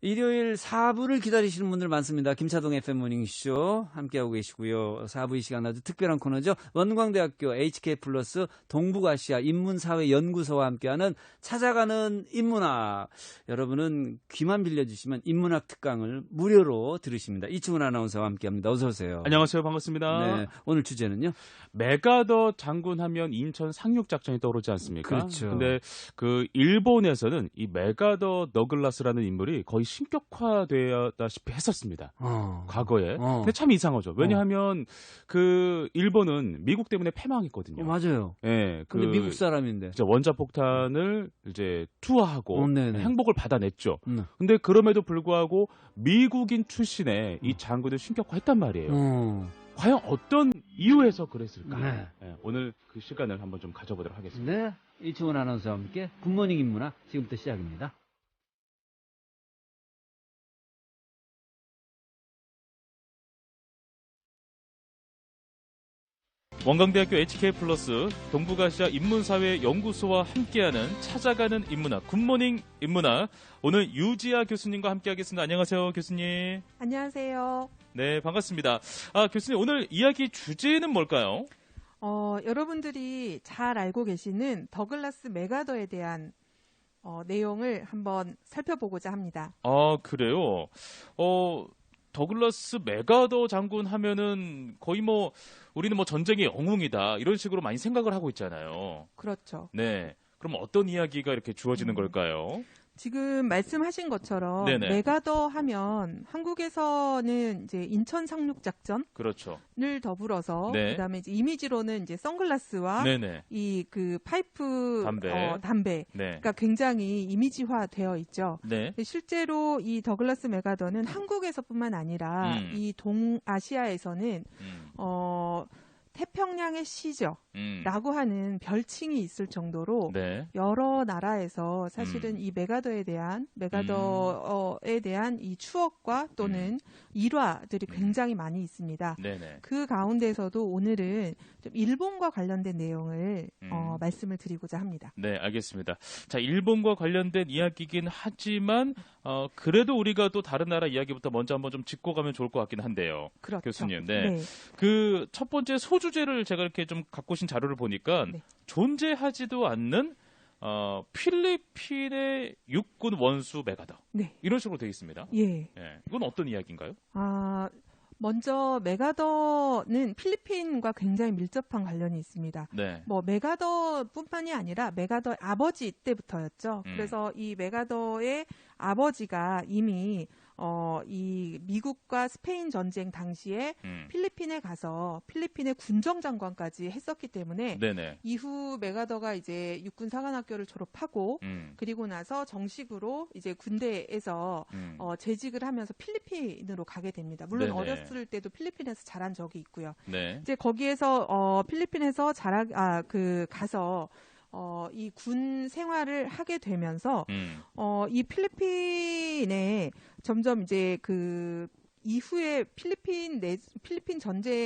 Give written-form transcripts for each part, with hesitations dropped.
일요일 4부를 기다리시는 분들 많습니다. 김차동 FM 모닝쇼 함께하고 계시고요. 4부 이 시간 아주 특별한 코너죠. 원광대학교 HK+ 동북아시아 인문사회연구소와 함께하는 찾아가는 인문학. 여러분은 귀만 빌려주시면 인문학 특강을 무료로 들으십니다. 이충훈 아나운서와 함께합니다. 어서 오세요. 안녕하세요. 반갑습니다. 네, 오늘 주제는요? 메가더 장군 하면 인천 상륙작전이 떠오르지 않습니까? 그렇죠. 근데 그 일본에서는 이 메가더 더글라스라는 인물이 거의 신격화되었다시피 했었습니다. 과거에. 근데 참 이상하죠. 왜냐하면 그 일본은 미국 때문에 패망했거든요. 맞아요. 예. 근데 미국 사람인데. 원자폭탄을 이제 투하하고 행복을 받아냈죠. 근데 그럼에도 불구하고 미국인 출신의 이 장군을 신격화했단 말이에요. 과연 어떤 이유에서 그랬을까? 네. 예, 오늘 그 시간을 한번 좀 가져보도록 하겠습니다. 네, 이충훈 아나운서와 함께 굿모닝 인문학 지금부터 시작입니다. 원광대학교 HK+ 동북아시아 인문사회연구소와 함께하는 찾아가는 인문학 굿모닝 인문학. 오늘 유지아 교수님과 함께하겠습니다. 안녕하세요, 교수님. 안녕하세요. 네, 반갑습니다. 교수님, 오늘 이야기 주제는 뭘까요? 여러분들이 잘 알고 계시는 더글라스 메가더에 대한 내용을 한번 살펴보고자 합니다. 그래요? 더글라스 메가더 장군 하면은 거의 우리는 전쟁의 영웅이다 이런 식으로 많이 생각을 하고 있잖아요. 그렇죠. 네. 그럼 어떤 이야기가 이렇게 주어지는 걸까요? 지금 말씀하신 것처럼 네네. 메가더 하면 한국에서는 이제 인천 상륙 작전을 그렇죠. 더불어서 네. 그다음에 이제 이미지로는 이제 선글라스와 네네. 이 그 파이프 담배. 네. 그러니까 굉장히 이미지화되어 있죠. 네. 실제로 이 더글라스 메가더는 한국에서뿐만 아니라 이 동아시아에서는 태평양의 시저라고 하는 별칭이 있을 정도로 네. 여러 나라에서 사실은 이 메가더에 대한 이 추억과 또는 일화들이 굉장히 많이 있습니다. 네네. 그 가운데서도 오늘은 좀 일본과 관련된 내용을 말씀을 드리고자 합니다. 네, 알겠습니다. 자, 일본과 관련된 이야기이긴 하지만 그래도 우리가 또 다른 나라 이야기부터 먼저 한번 좀 짚고 가면 좋을 것 같긴 한데요. 그렇죠. 교수님. 네. 그 첫 번째 소주제를 제가 이렇게 좀 갖고 오신 자료를 보니까 존재하지도 않는 필리핀의 육군 원수 메가더. 네. 이런 식으로 되어 있습니다. 예. 이건 어떤 이야기인가요? 먼저 메가더는 필리핀과 굉장히 밀접한 관련이 있습니다. 네. 메가더뿐만이 아니라 메가더의 아버지 때부터였죠. 그래서 이 메가더의 아버지가 이미 이 미국과 스페인 전쟁 당시에 필리핀에 가서 필리핀의 군정장관까지 했었기 때문에 네네. 이후 메가더가 이제 육군 사관학교를 졸업하고 그리고 나서 정식으로 이제 군대에서 재직을 하면서 필리핀으로 가게 됩니다. 물론 네네. 어렸을 때도 필리핀에서 자란 적이 있고요. 네. 이제 거기에서 필리핀에서 가서 이 군 생활을 하게 되면서 이 필리핀에 점점 이제 그 이후에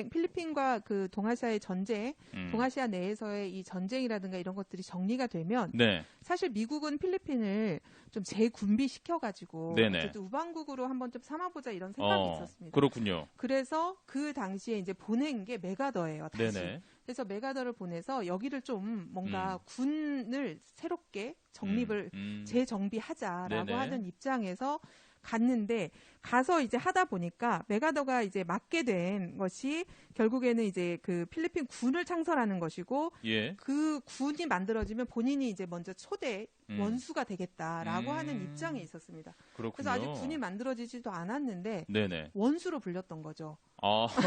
필리핀과 그 동아시아의 전쟁, 동아시아 내에서의 이 전쟁이라든가 이런 것들이 정리가 되면 네. 사실 미국은 필리핀을 좀 재군비 시켜가지고 어쨌든 우방국으로 한번 좀 삼아보자 이런 생각이 있었습니다. 그렇군요. 그래서 그 당시에 이제 보낸 게 메가더예요. 다시. 네네. 그래서 메가더를 보내서 여기를 좀 뭔가 군을 새롭게 정립을 재정비하자라고 네네. 하는 입장에서 갔는데 가서 이제 하다 보니까 메가더가 이제 맡게 된 것이 결국에는 이제 그 필리핀 군을 창설하는 것이고 그 군이 만들어지면 본인이 이제 먼저 초대 원수가 되겠다라고 하는 입장에 있었습니다. 그렇군요. 그래서 아직 군이 만들어지지도 않았는데 네네. 원수로 불렸던 거죠.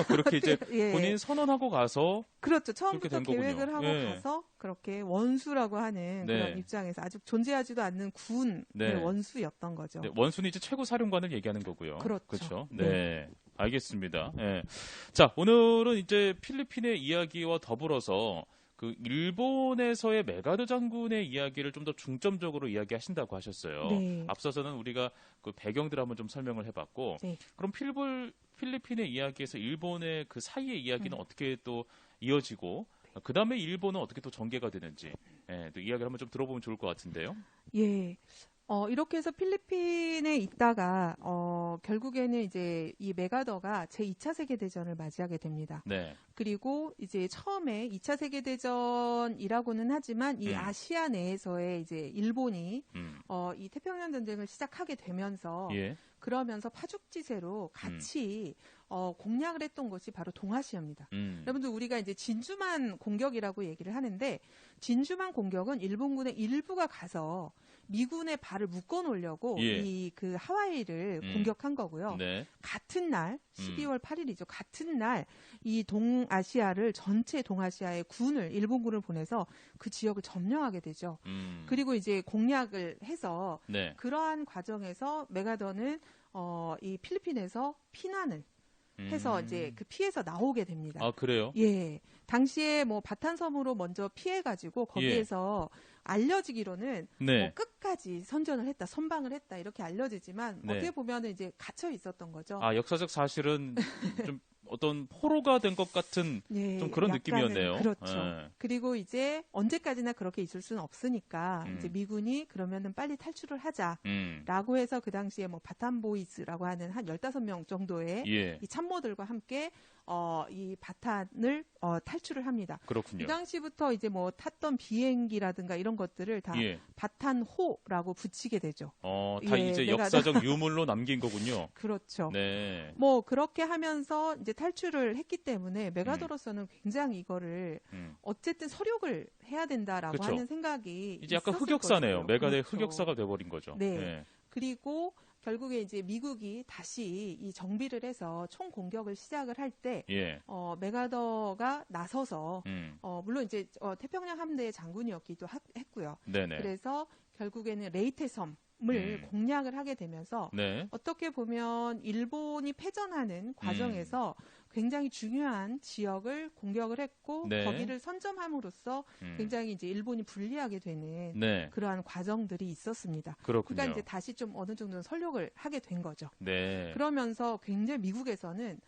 그렇게 이제 본인 선언하고 가서 그렇죠. 처음부터 된 계획을 거군요. 하고 가서 그렇게 원수라고 하는 그런 입장에서 아직 존재하지도 않는 군의 원수였던 거죠. 네, 원수는 이제 최고 사령관을 얘기하는 거고요. 그렇죠. 네. 알겠습니다. 네. 자, 오늘은 이제 필리핀의 이야기와 더불어서 그 일본에서의 메가더 장군의 이야기를 좀 더 중점적으로 이야기하신다고 하셨어요. 네. 앞서서는 우리가 그 배경들을 한번 좀 설명을 해봤고, 그럼 필리핀의 이야기에서 일본의 그 사이의 이야기는 어떻게 또 이어지고, 그 다음에 일본은 어떻게 또 전개가 되는지, 또 이야기를 한번 좀 들어보면 좋을 것 같은데요. 예. 이렇게 해서 필리핀에 있다가 결국에는 이제 이 메가더가 제2차 세계대전을 맞이하게 됩니다. 네. 그리고 이제 처음에 2차 세계대전이라고는 하지만 이 아시아 내에서의 이제 일본이 이 태평양 전쟁을 시작하게 되면서 예. 그러면서 파죽지세로 같이 공략을 했던 것이 바로 동아시아입니다. 여러분들 우리가 이제 진주만 공격이라고 얘기를 하는데 진주만 공격은 일본군의 일부가 가서 미군의 발을 묶어 놓으려고 예. 이 그 하와이를 공격한 거고요. 네. 같은 날 12월 8일이죠. 같은 날 이 동아시아를 전체 동아시아의 군을 일본군을 보내서 그 지역을 점령하게 되죠. 그리고 이제 공략을 해서 네. 그러한 과정에서 메가더는 이 필리핀에서 피난을 해서 이제 그 피해서 나오게 됩니다. 아, 그래요? 예. 당시에 뭐 바탄섬으로 먼저 피해가지고 거기에서 알려지기로는 네. 뭐 끝까지 선전을 했다, 선방을 했다 이렇게 알려지지만 네. 어떻게 보면은 이제 갇혀 있었던 거죠. 아, 역사적 사실은 좀 어떤 포로가 된 것 같은 예, 좀 그런 약간은 느낌이었네요. 그렇죠. 예. 그리고 이제 언제까지나 그렇게 있을 수는 없으니까 이제 음. 미군이 그러면은 빨리 탈출을 하자라고 해서 그 당시에 뭐 바탄보이스라고 하는 한 15명 정도의 예. 이 참모들과 함께 이 바탄을 탈출을 합니다. 그렇군요. 이 당시부터 이제 뭐 탔던 비행기라든가 이런 것들을 다 예. 바탄호라고 붙이게 되죠. 다 예, 이제 내가 역사적 유물로 남긴 거군요. 그렇죠. 네. 뭐 그렇게 하면서 이제 탈출을 했기 때문에 메가더로서는 굉장히 이거를 어쨌든 서력을 해야 된다라고 그렇죠. 하는 생각이 이제 약간 있었을 흑역사네요. 거죠. 메가더의 그렇죠. 흑역사가 돼버린 거죠. 네. 그리고 결국에 이제 미국이 다시 이 정비를 해서 총 공격을 시작을 할 때 예. 메가더가 나서서 물론 이제 태평양 함대의 장군이었기도 했고요. 네네. 그래서 결국에는 레이테 섬을 공략을 하게 되면서 네. 어떻게 보면 일본이 패전하는 과정에서 굉장히 중요한 지역을 공격을 했고 네. 거기를 선점함으로써 굉장히 이제 일본이 불리하게 되는 네. 그러한 과정들이 있었습니다. 그렇군요. 그러니까 이제 다시 좀 어느 정도는 설력을 하게 된 거죠. 네. 그러면서 굉장히 미국에서는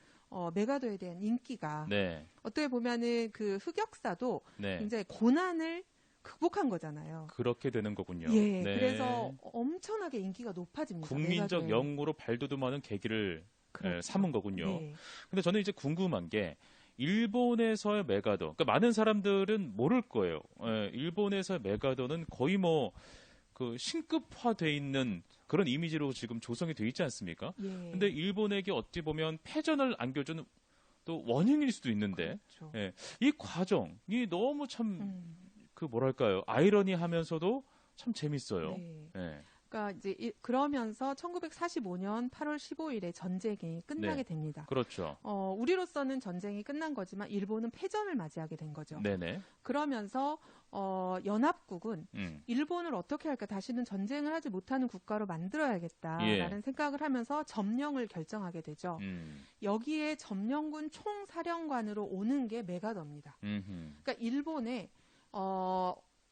메가더에 대한 인기가 네. 어떻게 보면은 그 흑역사도 네. 굉장히 고난을 극복한 거잖아요. 그렇게 되는 거군요. 예, 네. 그래서 엄청나게 인기가 높아집니다. 국민적 메가더의. 영웅으로 발돋움하는 계기를 그렇죠. 삼은 거군요. 네. 근데 저는 이제 궁금한 게 일본에서의 메가더, 그러니까 많은 사람들은 모를 거예요. 일본에서의 메가더는 거의 뭐 그 신급화돼 있는 그런 이미지로 지금 조성이 돼 있지 않습니까? 예. 근데 일본에게 어찌 보면 패전을 안겨주는 또 원인일 수도 있는데 그렇죠. 이 과정이 너무 참 그 뭐랄까요, 아이러니하면서도 참 재밌어요. 네. 예. 그러니까 이제 그러면서 1945년 8월 15일에 전쟁이 끝나게 네. 됩니다. 그렇죠. 우리로서는 전쟁이 끝난 거지만 일본은 패전을 맞이하게 된 거죠. 네네. 그러면서 연합국은 음. 일본을 어떻게 할까, 다시는 전쟁을 하지 못하는 국가로 만들어야겠다라는 예. 생각을 하면서 점령을 결정하게 되죠. 여기에 점령군 총사령관으로 오는 게 메가더입니다. 그러니까 일본에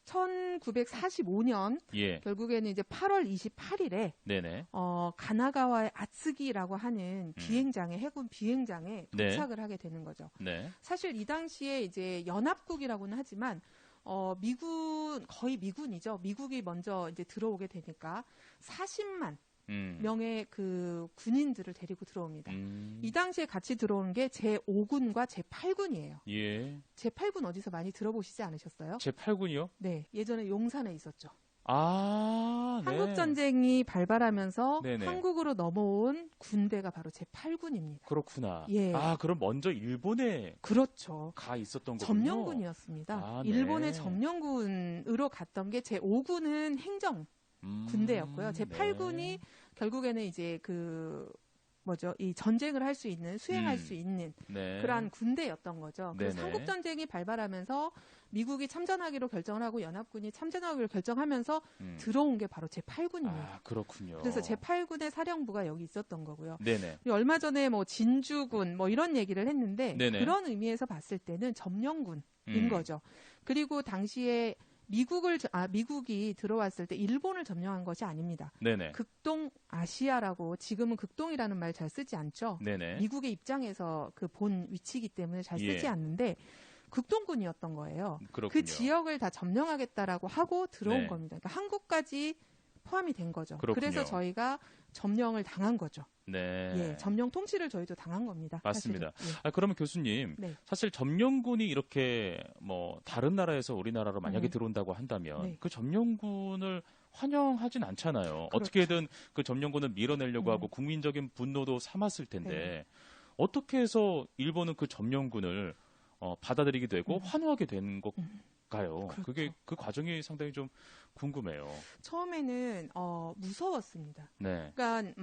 1945년 예. 결국에는 이제 8월 28일에 네네. 가나가와의 아츠기라고 하는 비행장에, 해군 비행장에 네. 도착을 하게 되는 거죠. 네. 사실 이 당시에 이제 연합국이라고는 하지만 거의 미군이죠. 미국이 먼저 이제 들어오게 되니까 40만 명의 그 군인들을 데리고 들어옵니다. 이 당시에 같이 들어온 게 제5군과 제8군이에요. 예. 제8군 어디서 많이 들어보시지 않으셨어요? 제8군이요? 네, 예전에 용산에 있었죠. 아, 네. 한국 전쟁이 발발하면서 네네. 한국으로 넘어온 군대가 바로 제8군입니다. 그렇구나. 예. 그럼 먼저 일본에 그렇죠. 가 있었던 거군요. 점령군이었습니다. 아, 네. 일본의 점령군으로 갔던 게 제5군은 행정 군대였고요. 제8군이 네. 결국에는 이제 이 전쟁을 할 수 있는, 수행할 수 있는 네. 그러한 군대였던 거죠. 그래서 네네. 한국 전쟁이 발발하면서 미국이 참전하기로 결정을 하고 연합군이 참전하기로 결정하면서 들어온 게 바로 제8군입니다. 아, 그렇군요. 그래서 제8군의 사령부가 여기 있었던 거고요. 네네. 얼마 전에 뭐 진주군 뭐 이런 얘기를 했는데 네네. 그런 의미에서 봤을 때는 점령군인 거죠. 그리고 당시에 미국이 들어왔을 때 일본을 점령한 것이 아닙니다. 네네. 극동 아시아라고, 지금은 극동이라는 말 잘 쓰지 않죠. 네네. 미국의 입장에서 그 본 위치이기 때문에 잘 쓰지 예. 않는데 극동군이었던 거예요. 그렇군요. 그 지역을 다 점령하겠다라고 하고 들어온 네. 겁니다. 그러니까 한국까지 포함이 된 거죠. 그렇군요. 그래서 저희가 점령을 당한 거죠. 네. 예, 점령 통치를 저희도 당한 겁니다. 맞습니다. 예. 그러면 교수님, 네. 사실 점령군이 이렇게 뭐 다른 나라에서 우리나라로 만약에 들어온다고 한다면 네. 그 점령군을 환영하진 않잖아요. 그렇죠. 어떻게든 그 점령군을 밀어내려고 하고 국민적인 분노도 삼았을 텐데 네. 어떻게 해서 일본은 그 점령군을 받아들이게 되고 환호하게 된 것일까요? 그렇죠. 그게 그 과정이 상당히 좀 궁금해요. 처음에는 무서웠습니다. 네. 그러니까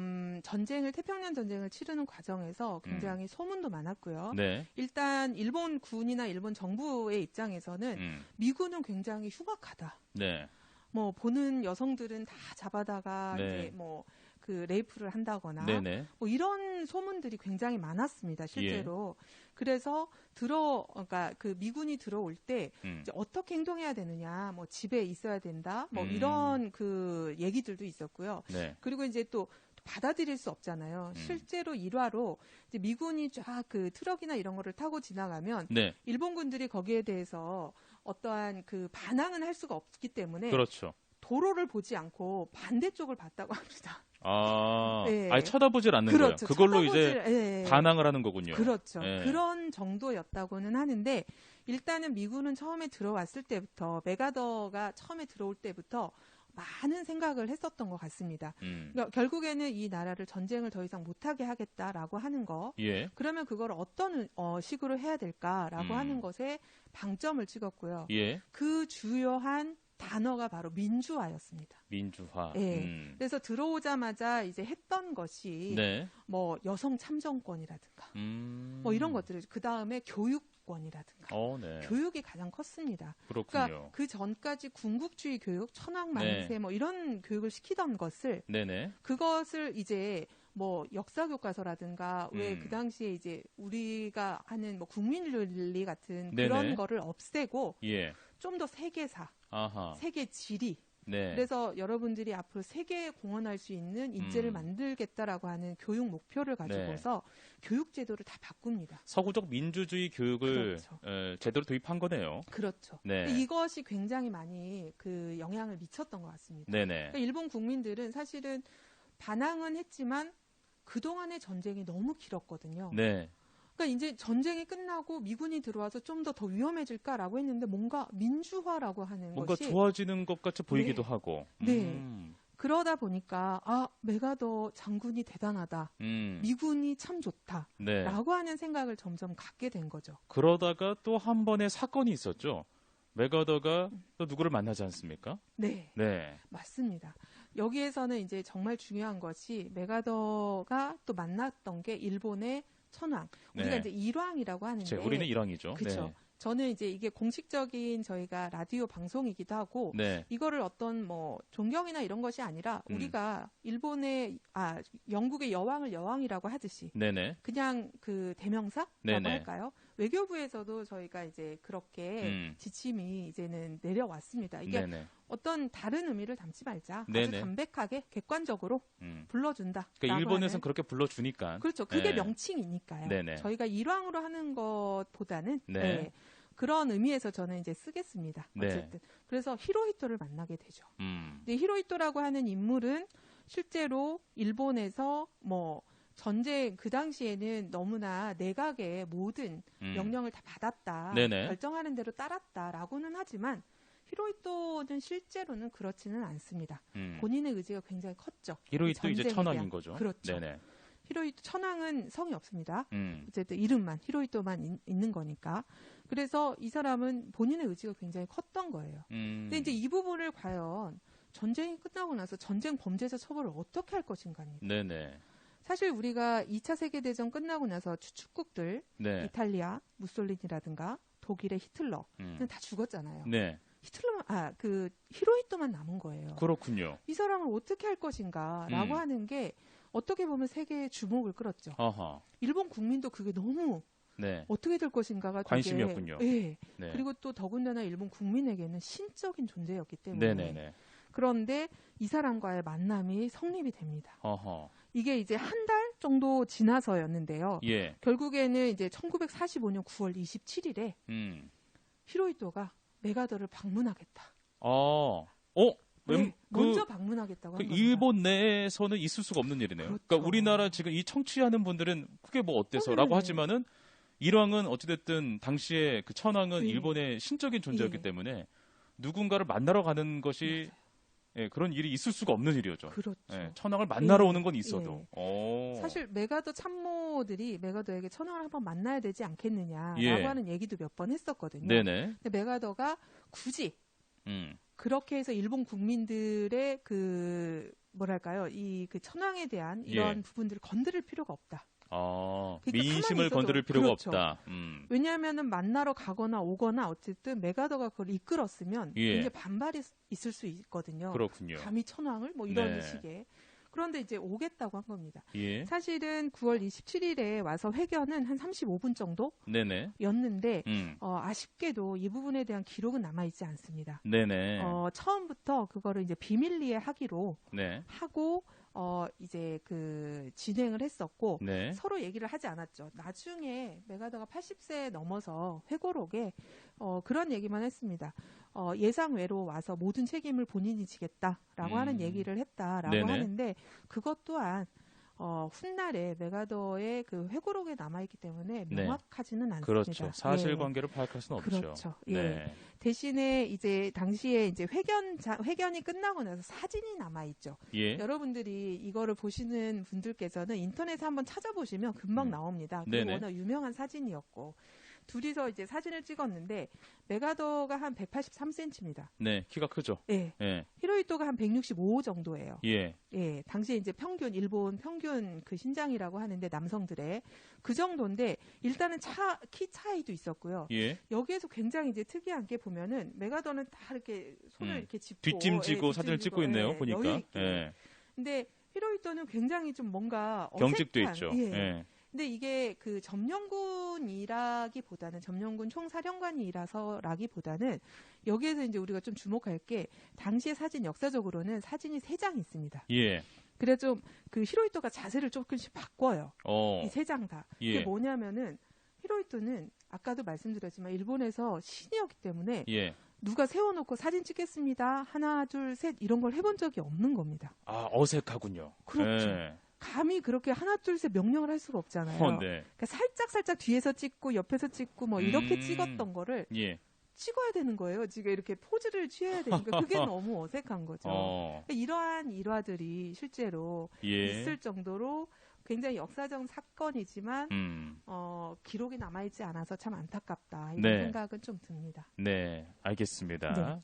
태평양 전쟁을 치르는 과정에서 굉장히 소문도 많았고요. 네. 일단 일본 군이나 일본 정부의 입장에서는 미군은 굉장히 흉악하다. 네. 뭐 보는 여성들은 다 잡아다가 네. 이제 뭐 그 레이프를 한다거나 네네. 뭐 이런 소문들이 굉장히 많았습니다. 실제로. 그래서 그러니까 그 미군이 들어올 때 이제 어떻게 행동해야 되느냐, 뭐 집에 있어야 된다, 뭐 이런 그 얘기들도 있었고요. 네. 그리고 이제 또 받아들일 수 없잖아요. 실제로 일화로 이제 미군이 쫙 그 트럭이나 이런 거를 타고 지나가면 네. 일본군들이 거기에 대해서 어떠한 그 반항은 할 수가 없기 때문에 그렇죠. 도로를 보지 않고 반대쪽을 봤다고 합니다. 네. 네. 아예 쳐다보질 않는 그렇죠. 거예요. 그걸로 쳐다보질, 이제 예. 반항을 하는 거군요. 그렇죠. 예. 그런 정도였다고는 하는데 일단은 미군은 처음에 들어왔을 때부터 메가더가 처음에 들어올 때부터 많은 생각을 했었던 것 같습니다. 그러니까 결국에는 이 나라를 전쟁을 더 이상 못하게 하겠다라고 하는 거. 예. 그러면 그걸 어떤 식으로 해야 될까라고 하는 것에 방점을 찍었고요. 예. 그 주요한 단어가 바로 민주화였습니다. 민주화. 네. 그래서 들어오자마자 이제 했던 것이 네. 뭐 여성 참정권이라든가 뭐 이런 것들을 그 다음에 교육권이라든가 네. 교육이 가장 컸습니다. 그렇군요. 그러니까 그 전까지 군국주의 교육, 천황만세 네. 뭐 이런 교육을 시키던 것을 네네. 그것을 이제 뭐 역사 교과서라든가 왜 그 당시에 이제 우리가 하는 뭐 국민윤리 같은 네네. 그런 거를 없애고 예. 좀 더 세계사, 아하. 세계 지리. 네. 그래서 여러분들이 앞으로 세계에 공헌할 수 있는 인재를 만들겠다라고 하는 교육 목표를 가지고서 교육 제도를 다 바꿉니다. 서구적 민주주의 교육을 그렇죠. 제대로 도입한 거네요. 그렇죠. 네. 이것이 굉장히 많이 그 영향을 미쳤던 것 같습니다. 네네. 그러니까 일본 국민들은 사실은 반항은 했지만 그동안의 전쟁이 너무 길었거든요. 네. 그러니까 이제 전쟁이 끝나고 미군이 들어와서 좀 더 위험해질까라고 했는데 뭔가 민주화라고 하는 뭔가 것이 좋아지는 것 같이 보이기도 네. 하고. 네. 그러다 보니까 메가더 장군이 대단하다. 미군이 참 좋다. 네. 라고 하는 생각을 점점 갖게 된 거죠. 그러다가 또 한 번의 사건이 있었죠. 메가더가 또 누구를 만나지 않습니까? 네. 네. 맞습니다. 여기에서는 이제 정말 중요한 것이 메가더가 또 만났던 게 일본의 천황. 우리가 네. 이제 일왕이라고 하는데. 우리는 일왕이죠. 그렇죠. 네. 저는 이제 이게 공식적인 저희가 라디오 방송이기도 하고 네. 이거를 어떤 뭐 존경이나 이런 것이 아니라 우리가 영국의 여왕을 여왕이라고 하듯이 네네. 그냥 그 대명사라고 네네. 할까요? 외교부에서도 저희가 이제 그렇게 지침이 이제는 내려왔습니다. 이게 네네. 어떤 다른 의미를 담지 말자. 아주 네네. 담백하게 객관적으로 불러준다. 그러니까 일본에서는 그렇게 불러주니까. 그렇죠. 그게 네. 명칭이니까요. 네네. 저희가 일왕으로 하는 것보다는 네. 그런 의미에서 저는 이제 쓰겠습니다. 어쨌든. 네. 그래서 히로히토를 만나게 되죠. 근데 히로히토라고 하는 인물은 실제로 일본에서 뭐 전쟁 그 당시에는 너무나 내각의 모든 명령을 다 받았다. 네네. 결정하는 대로 따랐다라고는 하지만 히로히토는 실제로는 그렇지는 않습니다. 본인의 의지가 굉장히 컸죠. 히로히토 이제 전쟁에 천황인 대한. 거죠. 그렇죠. 네네. 히로히토 천황은 성이 없습니다. 음. 어쨌든 이름만 히로히토만 있는 거니까. 그래서 이 사람은 본인의 의지가 굉장히 컸던 거예요. 근데 이제 이 부분을 과연 전쟁이 끝나고 나서 전쟁 범죄자 처벌을 어떻게 할 것인가입니다. 네네. 사실 우리가 2차 세계대전 끝나고 나서 추축국들, 네. 이탈리아, 무솔리니라든가 독일의 히틀러는 다 죽었잖아요. 네. 히로히토만 남은 거예요. 그렇군요. 이 사람을 어떻게 할 것인가라고 하는 게 어떻게 보면 세계의 주목을 끌었죠. 어허. 일본 국민도 그게 너무 네. 어떻게 될 것인가가 관심이었군요. 예. 네. 그리고 또 더군다나 일본 국민에게는 신적인 존재였기 때문에. 네네네. 그런데 이 사람과의 만남이 성립이 됩니다. 어허. 이게 이제 한 달 정도 지나서였는데요. 예. 결국에는 이제 1945년 9월 27일에 히로히토가 메가더를 방문하겠다. 먼저 방문하겠다고 한 겁니다. 일본 내에서는 있을 수가 없는 일이네요. 그렇죠. 그러니까 우리나라 지금 이 청취하는 분들은 그게 뭐 어때서라고 하지만은 일왕은 어찌됐든 당시에 그 천황은 일본의 신적인 존재였기 때문에 누군가를 만나러 가는 것이 그런 일이 있을 수가 없는 일이었죠. 그렇죠. 천황을 만나러 오는 건 있어도. 사실 메가더 참모들이 메가더에게 천황을 한번 만나야 되지 않겠느냐라고 하는 얘기도 몇 번 했었거든요. 네네. 근데 메가더가 굳이 그렇게 해서 일본 국민들의 그 뭐랄까요, 이 그 천황에 대한 이런 부분들을 건드릴 필요가 없다. 그러니까 민심을 건드릴 필요가 그렇죠. 없다. 왜냐하면은 만나러 가거나 오거나 어쨌든 메가더가 그걸 이끌었으면 이제 반발이 있을 수 있거든요. 그렇군요. 감히 천황을 뭐 이런 식의. 그런데 이제 오겠다고 한 겁니다. 예. 사실은 9월 27일에 와서 회견은 한 35분 정도였는데 아쉽게도 이 부분에 대한 기록은 남아있지 않습니다. 네네. 처음부터 그거를 이제 비밀리에 하기로 하고 이제 그 진행을 했었고 서로 얘기를 하지 않았죠. 나중에 메가더가 80세 넘어서 회고록에 그런 얘기만 했습니다. 예상외로 와서 모든 책임을 본인이 지겠다라고 하는 얘기를 했다라고 하는데 그것 또한 훗날에 메가더의 그 회고록에 남아있기 때문에 명확하지는 않습니다. 그렇죠. 사실관계를 파악할 수는 없죠. 그렇죠. 대신에 이제 당시에 이제 회견이 끝나고 나서 사진이 남아있죠. 여러분들이 이거를 보시는 분들께서는 인터넷에 한번 찾아보시면 금방 나옵니다. 그리고 워낙 유명한 사진이었고. 둘이서 이제 사진을 찍었는데 메가더가 한 183cm입니다. 네, 키가 크죠. 히로히토가 한 165 정도예요. 예. 당시에 이제 일본 평균 그 신장이라고 하는데 남성들의 그 정도인데 일단은 키 차이도 있었고요. 여기에서 굉장히 이제 특이한 게 보면은 메가더는 다 이렇게 손을 이렇게 짚고 뒷짐지고 사진을 찍고 있네요. 보니까. 근데 히로히토는 굉장히 좀 뭔가 경직돼 있죠. 근데 이게 그 점령군이라기보다는 점령군 총사령관이라서라기보다는 여기에서 이제 우리가 좀 주목할 게 당시의 사진 역사적으로는 사진이 3장이 있습니다. 그래 좀 그 히로히토가 자세를 조금씩 바꿔요. 이 3장 다. 그게 뭐냐면은 히로히토는 아까도 말씀드렸지만 일본에서 신이었기 때문에 누가 세워놓고 사진 찍겠습니다. 하나, 둘, 셋 이런 걸 해본 적이 없는 겁니다. 어색하군요. 그렇죠. 감히 그렇게 하나 둘 셋 명령을 할 수가 없잖아요. 그러니까 살짝 뒤에서 찍고 옆에서 찍고 뭐 이렇게 찍었던 거를 찍어야 되는 거예요. 지금 이렇게 포즈를 취해야 되니까 그게 너무 어색한 거죠. 그러니까 이러한 일화들이 실제로 있을 정도로 굉장히 역사적 사건이지만 기록이 남아있지 않아서 참 안타깝다 이런 생각은 좀 듭니다. 네, 알겠습니다.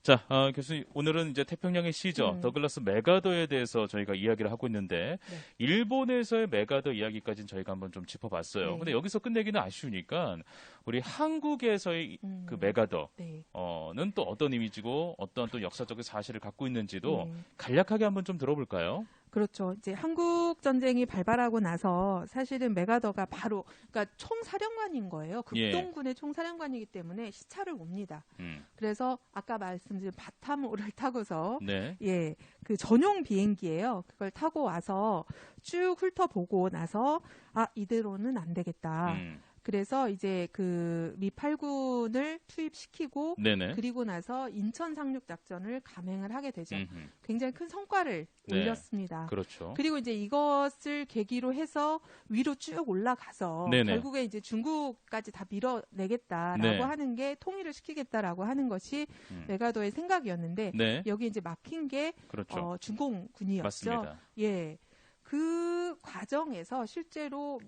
자, 교수님, 오늘은 이제 태평양의 시저 더글라스 메가더에 대해서 저희가 이야기를 하고 있는데 일본에서의 메가더 이야기까지는 저희가 한번 좀 짚어봤어요. 근데 여기서 끝내기는 아쉬우니까 우리 한국에서의 그 메가더는 또 어떤 이미지고 어떤 또 역사적인 사실을 갖고 있는지도 간략하게 한번 좀 들어볼까요? 그렇죠. 이제 한국 전쟁이 발발하고 나서 사실은 메가더가 바로 그러니까 총사령관인 거예요. 극동군의 총사령관이기 때문에 시차를 옵니다. 그래서 아까 말씀드린 바타모를 타고서 그 전용 비행기예요. 그걸 타고 와서 쭉 훑어보고 나서 이대로는 안 되겠다. 그래서 이제 그 미 8군을 투입시키고 그리고 나서 인천 상륙 작전을 감행을 하게 되죠. 굉장히 큰 성과를 올렸습니다. 그렇죠. 그리고 이제 이것을 계기로 해서 위로 쭉 올라가서 결국에 이제 중국까지 다 밀어내겠다라고 하는 게 통일을 시키겠다라고 하는 것이 메가더의 생각이었는데 여기 이제 막힌 게 중공군이었죠. 맞습니다. 그 과정에서 실제로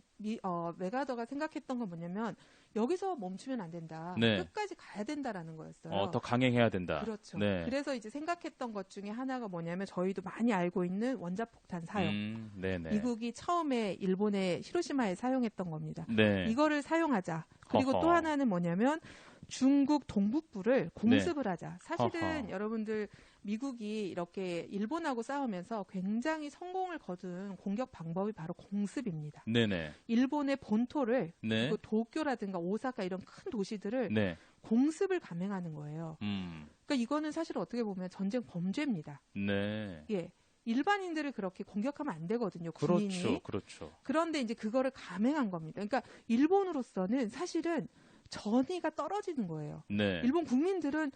메가더가 생각했던 건 뭐냐면 여기서 멈추면 안 된다. 끝까지 가야 된다라는 거였어요. 더 강행해야 된다. 그렇죠. 그래서 이제 생각했던 것 중에 하나가 뭐냐면 저희도 많이 알고 있는 원자폭탄 사용. 미국이 처음에 일본의 히로시마에 사용했던 겁니다. 이거를 사용하자. 그리고 또 하나는 뭐냐면 중국 동북부를 공습을 하자. 사실은 여러분들 미국이 이렇게 일본하고 싸우면서 굉장히 성공을 거둔 공격 방법이 바로 공습입니다. 일본의 본토를 그리고 도쿄라든가 오사카 이런 큰 도시들을 공습을 감행하는 거예요. 그러니까 이거는 사실 어떻게 보면 전쟁 범죄입니다. 일반인들을 그렇게 공격하면 안 되거든요. 군인이. 그렇죠. 그런데 이제 그거를 감행한 겁니다. 그러니까 일본으로서는 사실은 전의가 떨어지는 거예요. 일본 국민들은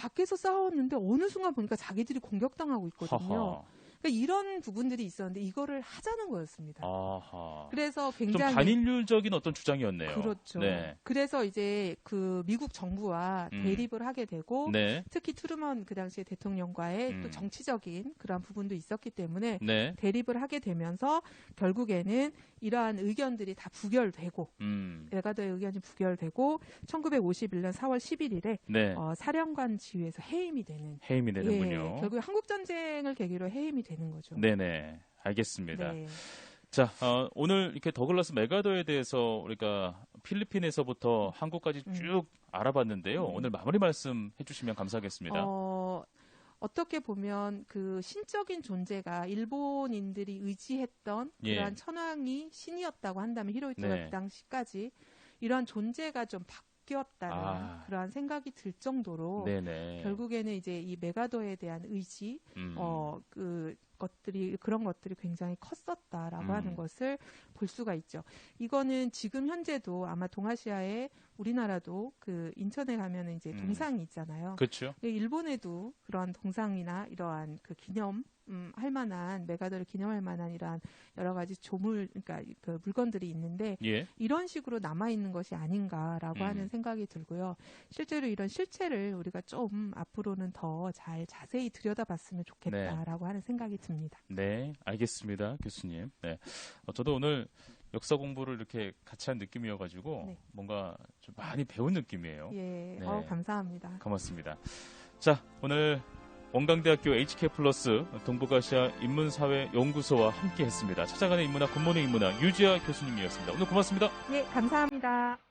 밖에서 싸웠는데 어느 순간 보니까 자기들이 공격당하고 있거든요. 하하. 그러니까 이런 부분들이 있었는데 이거를 하자는 거였습니다. 아하. 그래서 좀 굉장히 반인륜적인 어떤 주장이었네요. 그렇죠. 네. 그래서 이제 그 미국 정부와 대립을 하게 되고 네. 특히 트루먼 그 당시에 대통령과의 또 정치적인 그런 부분도 있었기 때문에 네. 대립을 하게 되면서 결국에는 이러한 의견들이 다 부결되고 메가더의 의견이 부결되고 1951년 4월 11일에 네. 사령관 지위에서 해임이 되는군요. 예, 결국 한국 전쟁을 계기로 해임이 되는 거죠. 네네. 알겠습니다. 네. 자, 오늘 이렇게 더글라스 메가더에 대해서 우리가 필리핀에서부터 한국까지 쭉 알아봤는데요. 오늘 마무리 말씀 해주시면 감사하겠습니다. 어떻게 보면 그 신적인 존재가 일본인들이 의지했던 그러한 천황이 신이었다고 한다면 히로히토가 그 당시까지 이러한 존재가 좀 바뀌었다는 그러한 생각이 들 정도로 결국에는 이제 이 메가더에 대한 의지, 그런 것들이 굉장히 컸었다라고 하는 것을 볼 수가 있죠. 이거는 지금 현재도 아마 동아시아에 우리나라도 그 인천에 가면은 이제 동상이 있잖아요. 그렇죠. 일본에도 그러한 동상이나 이러한 그 기념 할 만한 메가더를 기념할 만한 이러한 여러 가지 그러니까 그 물건들이 있는데 이런 식으로 남아 있는 것이 아닌가라고 하는 생각이 들고요. 실제로 이런 실체를 우리가 좀 앞으로는 더 잘 자세히 들여다봤으면 좋겠다라고 하는 생각이 듭니다. 네, 알겠습니다, 교수님. 네, 저도 오늘 역사 공부를 이렇게 같이 한 느낌이어가지고 뭔가 좀 많이 배운 느낌이에요. 예, 감사합니다. 고맙습니다. 자, 오늘 원광대학교 HK플러스 동북아시아 인문사회연구소와 함께했습니다. 찾아가는 인문학 굿모닝 인문학 유지아 교수님이었습니다. 오늘 고맙습니다. 예, 감사합니다.